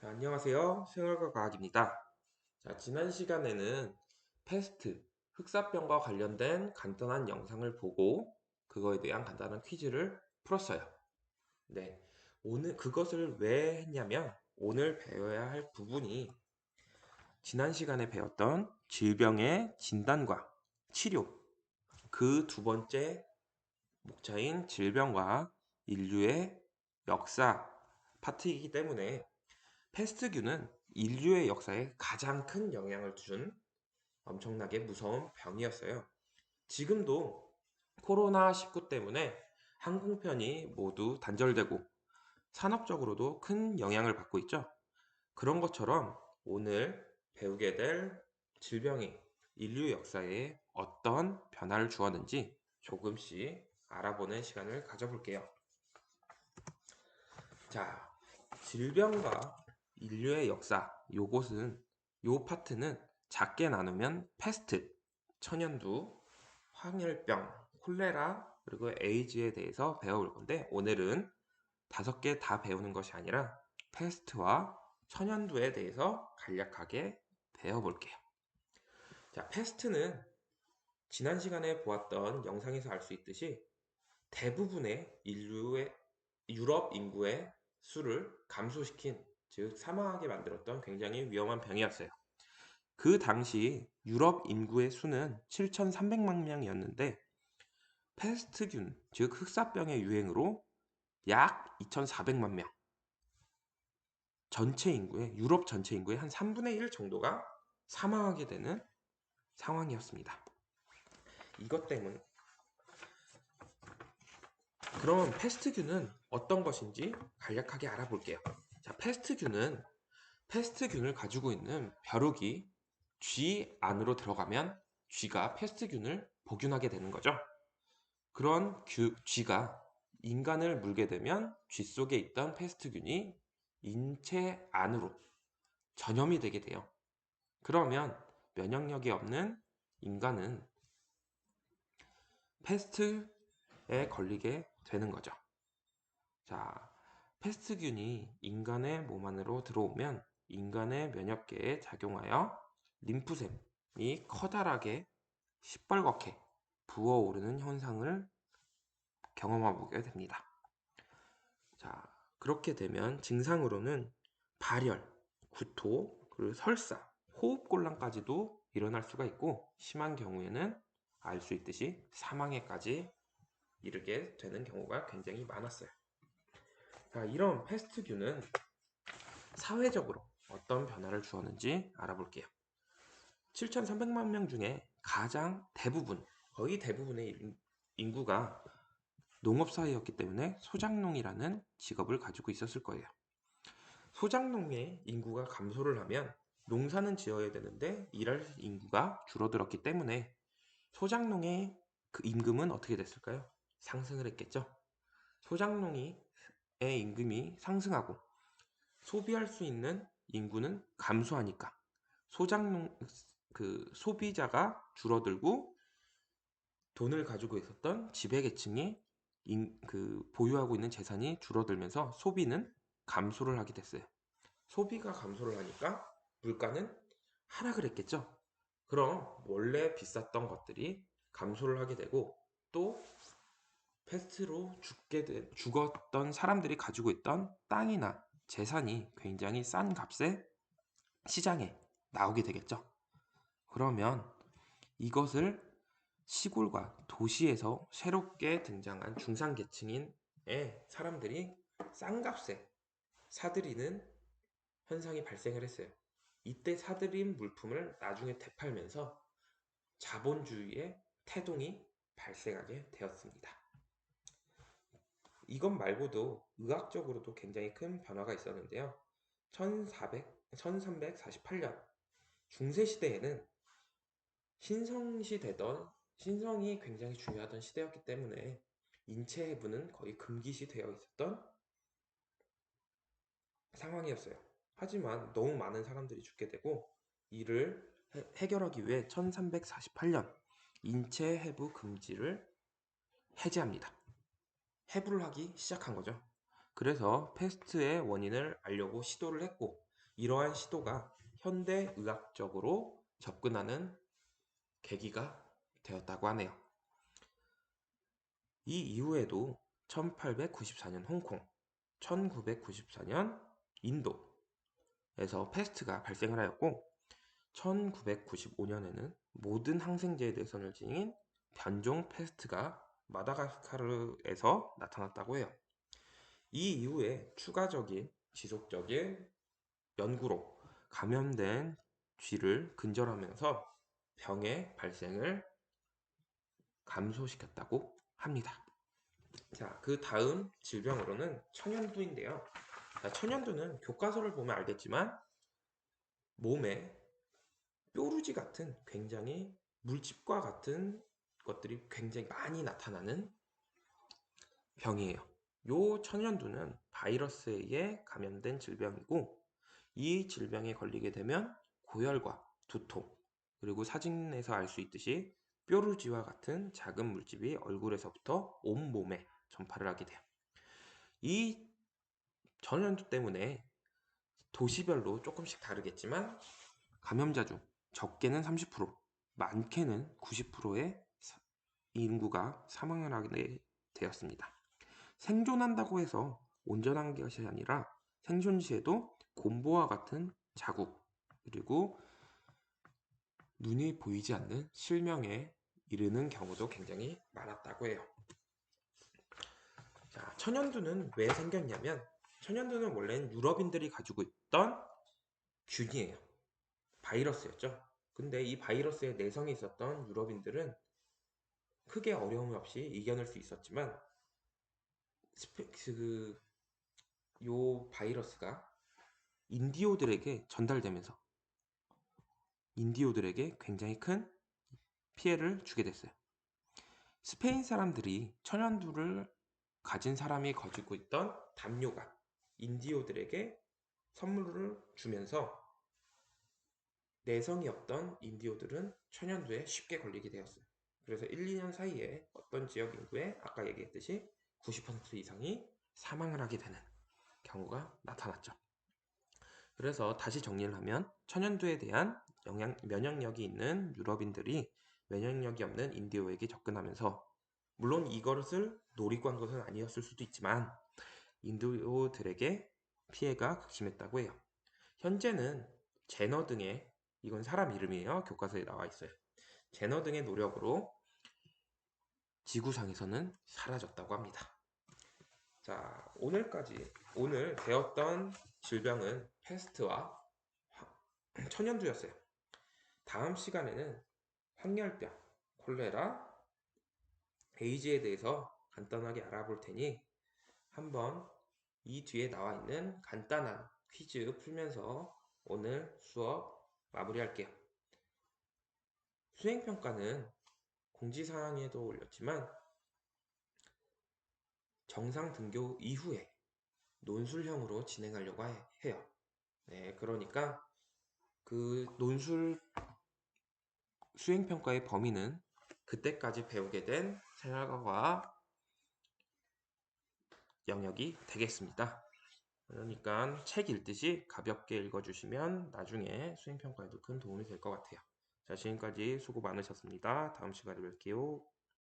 안녕하세요. 생활과 과학입니다. 지난 시간에는 패스트, 흑사병과 관련된 간단한 영상을 보고 그거에 대한 간단한 퀴즈를 풀었어요. 네. 오늘 그것을 왜 했냐면 오늘 배워야 할 부분이 지난 시간에 배웠던 질병의 진단과 치료, 그 두 번째 목차인 질병과 인류의 역사 파트이기 때문에 패스트균은 인류의 역사에 가장 큰 영향을 준 엄청나게 무서운 병이었어요. 지금도 코로나19 때문에 항공편이 모두 단절되고 산업적으로도 큰 영향을 받고 있죠. 그런 것처럼 오늘 배우게 될 질병이 인류 역사에 어떤 변화를 주었는지 조금씩 알아보는 시간을 가져볼게요. 자, 질병과 인류의 역사, 요 파트는 작게 나누면 패스트, 천연두, 황열병, 콜레라, 그리고 에이즈에 대해서 배워볼 건데 오늘은 5개 다 배우는 것이 아니라 패스트와 천연두에 대해서 간략하게 배워볼게요. 자, 패스트는 지난 시간에 보았던 영상에서 알 수 있듯이 대부분의 유럽 인구의 수를 감소시킨, 즉 사망하게 만들었던 굉장히 위험한 병이었어요. 그 당시 유럽 인구의 수는 7,300만 명이었는데 패스트균, 즉 흑사병의 유행으로 약 2,400만 명, 유럽 전체 인구의 한 3분의 1 정도가 사망하게 되는 상황이었습니다. 이것 때문에 그럼 패스트균은 어떤 것인지 간략하게 알아볼게요. 자, 패스트균을 가지고 있는 벼룩이 쥐 안으로 들어가면 쥐가 패스트균을 복균하게 되는 거죠. 그런 쥐가 인간을 물게 되면 쥐 속에 있던 패스트균이 인체 안으로 전염이 되게 돼요. 그러면 면역력이 없는 인간은 패스트에 걸리게 되는 거죠. 자, 패스트균이 인간의 몸 안으로 들어오면 인간의 면역계에 작용하여 림프샘이 커다랗게 시뻘겋게 부어오르는 현상을 경험하게 됩니다. 자, 그렇게 되면 증상으로는 발열, 구토, 그리고 설사, 호흡곤란까지도 일어날 수가 있고 심한 경우에는 알 수 있듯이 사망에까지 이르게 되는 경우가 굉장히 많았어요. 자, 이런 패스트균은 사회적으로 어떤 변화를 주었는지 알아볼게요. 7,300만 명 중에 거의 대부분의 인구가 농업사회였기 때문에 소작농이라는 직업을 가지고 있었을 거예요. 소작농의 인구가 감소를 하면 농사는 지어야 되는데 일할 인구가 줄어들었기 때문에 소작농의 그 임금은 어떻게 됐을까요? 상승을 했겠죠. 소작농의 임금이 상승하고 소비할 수 있는 인구는 감소하니까 소비자가 줄어들고 돈을 가지고 있었던 지배계층이 보유하고 있는 재산이 줄어들면서 소비는 감소를 하게 됐어요. 소비가 감소를 하니까 물가는 하락을 했겠죠. 그럼 원래 비쌌던 것들이 감소를 하게 되고 또 패스트로 죽었던 사람들이 가지고 있던 땅이나 재산이 굉장히 싼 값에 시장에 나오게 되겠죠. 그러면 이것을 시골과 도시에서 새롭게 등장한 중산계층인 사람들이 싼 값에 사들이는 현상이 발생을 했어요. 이때 사들인 물품을 나중에 되팔면서 자본주의의 태동이 발생하게 되었습니다. 이것 말고도 의학적으로도 굉장히 큰 변화가 있었는데요. 1348년 중세시대에는 신성이 굉장히 중요하던 시대였기 때문에 인체 해부는 거의 금기시 되어 있었던 상황이었어요. 하지만 너무 많은 사람들이 죽게 되고 이를 해결하기 위해 1348년 인체 해부 금지를 해제합니다. 해부를 하기 시작한 거죠. 그래서 패스트의 원인을 알려고 시도를 했고 이러한 시도가 현대 의학적으로 접근하는 계기가 되었다고 하네요. 이 이후에도 1894년 홍콩, 1994년 인도에서 패스트가 발생을 하였고 1995년에는 모든 항생제에 대선을 지닌 변종 패스트가 마다가스카르에서 나타났다고 해요. 이 이후에 추가적인 지속적인 연구로 감염된 쥐를 근절하면서 병의 발생을 감소시켰다고 합니다. 자, 그 다음 질병으로는 천연두인데요. 자, 천연두는 교과서를 보면 알겠지만 몸에 뾰루지 같은 굉장히 물집과 같은 것들이 굉장히 많이 나타나는 병이에요. 요 천연두는 바이러스에 의해 감염된 질병이고 이 질병에 걸리게 되면 고열과 두통, 그리고 사진에서 알 수 있듯이 뾰루지와 같은 작은 물집이 얼굴에서부터 온몸에 전파를 하게 돼요. 이 전염두 때문에 도시별로 조금씩 다르겠지만 감염자 중 적게는 30%, 많게는 90%의 인구가 사망을 하게 되었습니다. 생존한다고 해서 온전한 것이 아니라 생존 시에도 곰보와 같은 자국, 그리고 눈이 보이지 않는 실명에 이르는 경우도 굉장히 많았다고 해요. 자, 천연두는 왜 생겼냐면 천연두는 원래는 유럽인들이 가지고 있던 균이에요. 바이러스였죠. 근데 이 바이러스에 내성이 있었던 유럽인들은 크게 어려움 없이 이겨낼 수 있었지만 요 바이러스가 인디오들에게 전달되면서 인디오들에게 굉장히 큰 피해를 주게 됐어요. 스페인 사람들이 천연두를 가진 사람이 가지고 있던 담요가 인디오들에게 선물을 주면서 내성이 없던 인디오들은 천연두에 쉽게 걸리게 되었어요. 그래서 1, 2년 사이에 어떤 지역 인구의 아까 얘기했듯이 90% 이상이 사망을 하게 되는 경우가 나타났죠. 그래서 다시 정리를 하면 천연두에 대한 면역력이 있는 유럽인들이 면역력이 없는 인디오에게 접근하면서 물론 이것을 노리고 한 것은 아니었을 수도 있지만 인디오들에게 피해가 극심했다고 해요. 현재는 제너 등의 이건 사람 이름이에요. 교과서에 나와 있어요. 제너 등의 노력으로 지구상에서는 사라졌다고 합니다. 자, 오늘 배웠던 질병은 패스트와 천연두였어요. 다음 시간에는 황열병, 콜레라, 에이즈에 대해서 간단하게 알아볼 테니 한번 이 뒤에 나와 있는 간단한 퀴즈 풀면서 오늘 수업 마무리할게요. 수행평가는 공지사항에도 올렸지만 정상 등교 이후에 논술형으로 진행하려고 해요. 네, 그러니까 그 논술 수행평가의 범위는 그때까지 배우게 된 생활과학 영역이 되겠습니다. 그러니까 책 읽듯이 가볍게 읽어주시면 나중에 수행평가에도 큰 도움이 될 것 같아요. 자, 지금까지 수고 많으셨습니다. 다음 시간에 뵐게요.